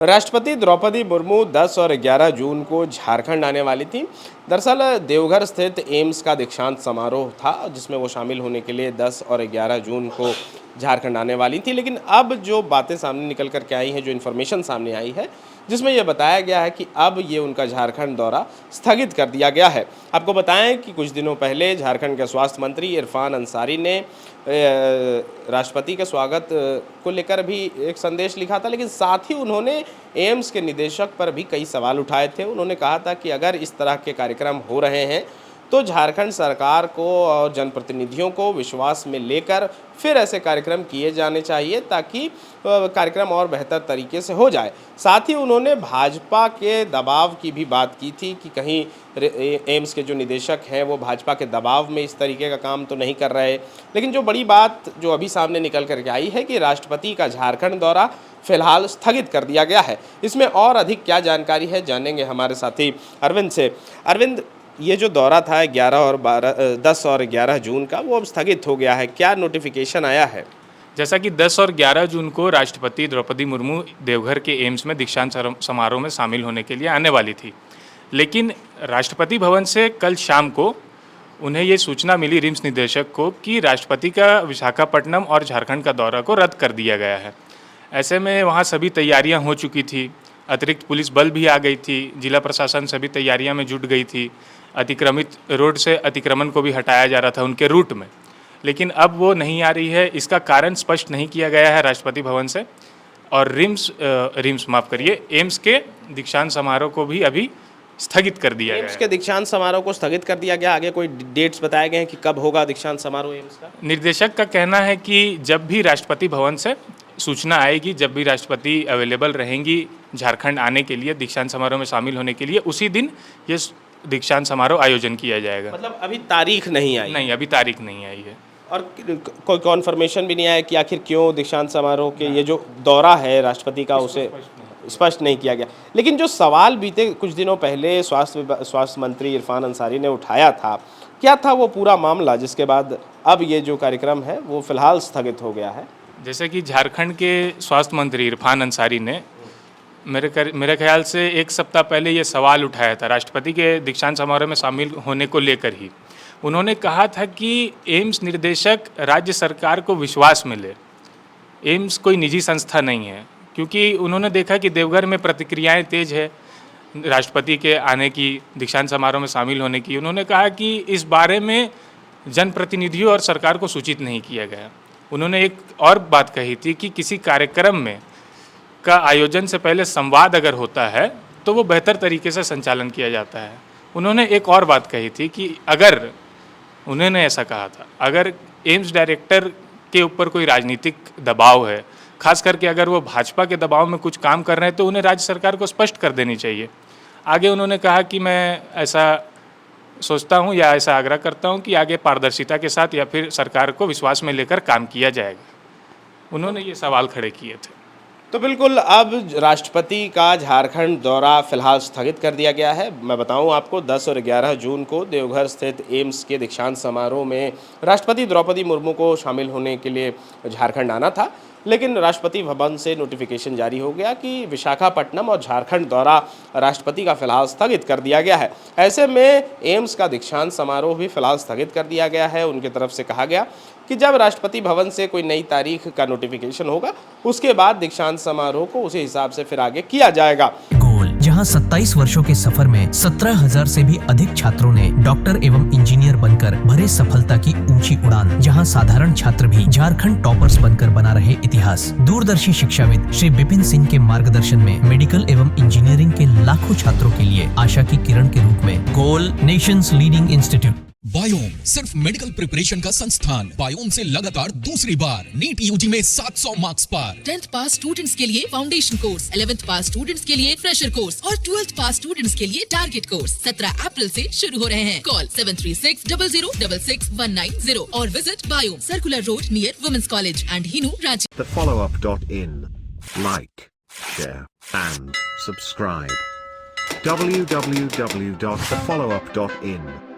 राष्ट्रपति द्रौपदी मुर्मू 10 और 11 जून को झारखंड आने वाली थी। दरअसल देवघर स्थित एम्स का दीक्षांत समारोह था जिसमें वो शामिल होने के लिए 10 और 11 जून को झारखंड आने वाली थी। लेकिन अब जो बातें सामने निकल कर के आई हैं, जो इन्फॉर्मेशन सामने आई है, जिसमें यह बताया गया है कि अब ये उनका झारखंड दौरा स्थगित कर दिया गया है। आपको बताएं कि कुछ दिनों पहले झारखंड के स्वास्थ्य मंत्री इरफान अंसारी ने राष्ट्रपति के स्वागत को लेकर भी एक संदेश लिखा था, लेकिन साथ ही उन्होंने एम्स के निदेशक पर भी कई सवाल उठाए थे। उन्होंने कहा था कि अगर इस तरह के कार्यक्रम हो रहे हैं तो झारखंड सरकार को और जनप्रतिनिधियों को विश्वास में लेकर फिर ऐसे कार्यक्रम किए जाने चाहिए ताकि कार्यक्रम और बेहतर तरीके से हो जाए। साथ ही उन्होंने भाजपा के दबाव की भी बात की थी कि कहीं एम्स के जो निदेशक हैं वो भाजपा के दबाव में इस तरीके का काम तो नहीं कर रहे। लेकिन जो बड़ी बात जो अभी सामने निकल करके आई है कि राष्ट्रपति का झारखंड दौरा फिलहाल स्थगित कर दिया गया है। इसमें और अधिक क्या जानकारी है जानेंगे हमारे साथी अरविंद से। अरविंद, ये जो दौरा था 10 और 11 जून का, वो अब स्थगित हो गया है, क्या नोटिफिकेशन आया है? जैसा कि 10 और 11 जून को राष्ट्रपति द्रौपदी मुर्मू देवघर के एम्स में दीक्षांत समारोह में शामिल होने के लिए आने वाली थी, लेकिन राष्ट्रपति भवन से कल शाम को उन्हें ये सूचना मिली रिम्स निदेशक को कि राष्ट्रपति का विशाखापट्टनम और झारखंड का दौरा को रद्द कर दिया गया है। ऐसे में वहाँ सभी तैयारियाँ हो चुकी थी, अतिरिक्त पुलिस बल भी आ गई थी, जिला प्रशासन सभी तैयारियाँ में जुट गई थी। अतिक्रमित रोड से अतिक्रमण को भी हटाया जा रहा था उनके रूट में, लेकिन अब वो नहीं आ रही है। इसका कारण स्पष्ट नहीं किया गया है राष्ट्रपति भवन से, और एम्स के दीक्षांत समारोह को भी अभी स्थगित कर दिया गया है। एम्स के दीक्षांत समारोह को स्थगित कर दिया गया। आगे कोई डेट्स बताए गए हैं कि कब होगा दीक्षांत समारोह एम्स का? निर्देशक का कहना है कि जब भी राष्ट्रपति भवन से सूचना आएगी, जब भी राष्ट्रपति अवेलेबल रहेंगी झारखंड आने के लिए, दीक्षांत समारोह में शामिल होने के लिए, उसी दिन ये दीक्षांत समारोह आयोजन किया जाएगा। मतलब अभी तारीख नहीं आई? नहीं, अभी तारीख नहीं आई है। और कोई कॉन्फर्मेशन भी नहीं आया कि आखिर क्यों दीक्षांत समारोह के ये जो दौरा है राष्ट्रपति का उसे स्पष्ट नहीं किया गया। लेकिन जो सवाल बीते कुछ दिनों पहले स्वास्थ्य मंत्री इरफान अंसारी ने उठाया था, क्या था वो पूरा मामला जिसके बाद अब ये जो कार्यक्रम है वो फिलहाल स्थगित हो गया है? जैसे कि झारखंड के स्वास्थ्य मंत्री इरफान अंसारी ने मेरे ख्याल से एक सप्ताह पहले ये सवाल उठाया था राष्ट्रपति के दीक्षांत समारोह में शामिल होने को लेकर ही। उन्होंने कहा था कि एम्स निर्देशक राज्य सरकार को विश्वास में ले, एम्स कोई निजी संस्था नहीं है, क्योंकि उन्होंने देखा कि देवघर में प्रतिक्रियाएं तेज है राष्ट्रपति के आने की, दीक्षांत समारोह में शामिल होने की। उन्होंने कहा कि इस बारे में जनप्रतिनिधियों और सरकार को सूचित नहीं किया गया। उन्होंने एक और बात कही थी कि किसी कार्यक्रम में का आयोजन से पहले संवाद अगर होता है तो वो बेहतर तरीके से संचालन किया जाता है। उन्होंने एक और बात कही थी कि उन्होंने ऐसा कहा था, अगर एम्स डायरेक्टर के ऊपर कोई राजनीतिक दबाव है, खास करके अगर वो भाजपा के दबाव में कुछ काम कर रहे हैं, तो उन्हें राज्य सरकार को स्पष्ट कर देनी चाहिए। आगे उन्होंने कहा कि मैं ऐसा सोचता हूं या ऐसा आग्रह करता हूं कि आगे पारदर्शिता के साथ या फिर सरकार को विश्वास में लेकर काम किया जाएगा। उन्होंने ये सवाल खड़े किए थे। तो बिल्कुल अब राष्ट्रपति का झारखंड दौरा फिलहाल स्थगित कर दिया गया है। मैं बताऊं आपको 10 और 11 जून को देवघर स्थित एम्स के दीक्षांत समारोह में राष्ट्रपति द्रौपदी मुर्मू को शामिल होने के लिए झारखंड आना था, लेकिन राष्ट्रपति भवन से नोटिफिकेशन जारी हो गया कि विशाखापट्टनम और झारखंड दौरा राष्ट्रपति का फिलहाल स्थगित कर दिया गया है। ऐसे में एम्स का दीक्षांत समारोह भी फिलहाल स्थगित कर दिया गया है। उनकी तरफ से कहा गया कि जब राष्ट्रपति भवन से कोई नई तारीख का नोटिफिकेशन होगा उसके बाद दीक्षांत समारोह को उसी हिसाब से फिर आगे किया जाएगा। जहां 27 वर्षों के सफर में 17,000 से भी अधिक छात्रों ने डॉक्टर एवं इंजीनियर बनकर भरे सफलता की ऊंची उड़ान, जहां साधारण छात्र भी झारखंड टॉपर्स बनकर बना रहे इतिहास। दूरदर्शी शिक्षाविद श्री विपिन सिंह के मार्गदर्शन में मेडिकल एवं इंजीनियरिंग के लाखों छात्रों के लिए आशा की किरण के रूप में गोल नेशंस लीडिंग इंस्टीट्यूट। बायोम सिर्फ मेडिकल प्रिपरेशन का संस्थान। बायोम से लगातार दूसरी बार नीट यूजी में 700 मार्क्स पर। 10th पास स्टूडेंट्स के लिए फाउंडेशन कोर्स, 11th पास स्टूडेंट्स के लिए फ्रेशर कोर्स और 12th पास स्टूडेंट्स के लिए टारगेट कोर्स 17 अप्रैल से शुरू हो रहे हैं। कॉल 7360066190 और visit Biome, circular road near women's college and Hinoo, Ranchi. thefollowup.in. Like, share and subscribe. www.thefollowup.in